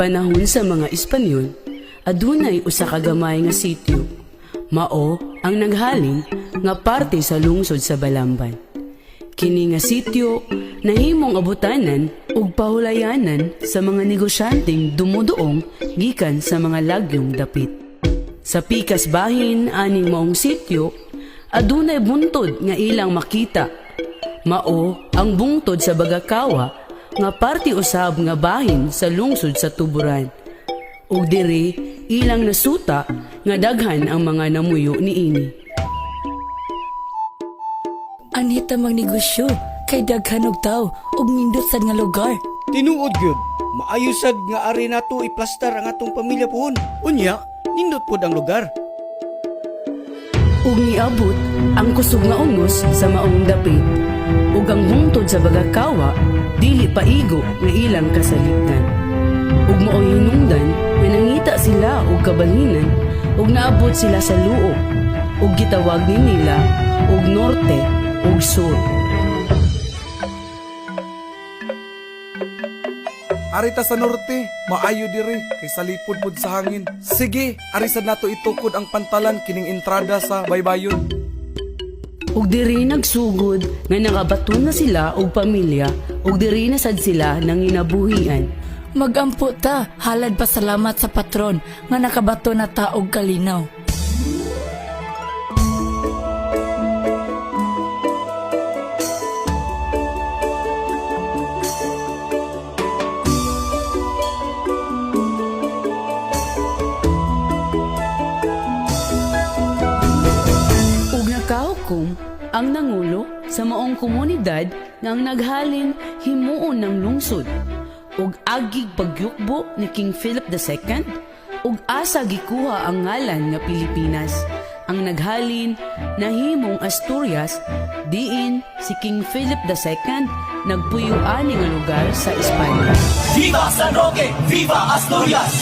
panahon sa mga Espanyol, adunay usa ka gamay nga sitio. Mao ang naghalin nga parte sa lungsod sa Balamban. Kini nga sityo nahimong abutanan ug pahulayanan sa mga negosyanteng dumuduong gikan sa mga lagyong dapit. Sa pikas bahin aning maong sityo, adunay buntod nga ilang makita. Mao ang bungtod sa Bagakawa nga parte usab nga bahin sa lungsod sa Tuburan. Ug diri ilang nasuta nga daghan ang mga namuyo niini. Anita mang negosyo kay daghan og tawo ug nindot sad nga lugar. Tinuod gyud, maayo sad nga ari nato iplastar ang atong pamilya puhon. Unya, nindot pod ang lugar. Ug niabot ang kusog nga ungos sa maong dapit. Ug ang bungtod sa Bagakawa dili paigo nga ilang kasaliktan. Ug maoy hinungdan nga nangita sila og kabalhinan ug naabot sila sa luok ug gitawag ni nila og norte ug sur. Arita sa norte, maayo diri kay salipod pud sa hangin. Sige, ari sad nato itukod ang pantalan kining entrada sa baybayon. Ug diri nagsugod nga nakabaton na sila og pamilya ug diri na sad sila nanginabuhian. Magampo ta, halad pa salamat sa patron nga nakabato na ta og kalinaw. Kaukom ang nangulo sa maong komunidad nga ang naghalin himuon ng lungsod ug agig pagyukbo ni King Philip II ug asa gikuha ang ngalan nga Pilipinas. Ang naghalin nahimong Asturias diin si King Philip II nagpuyo ani nga lugar sa Espanya. Viva San Roque! Viva Asturias!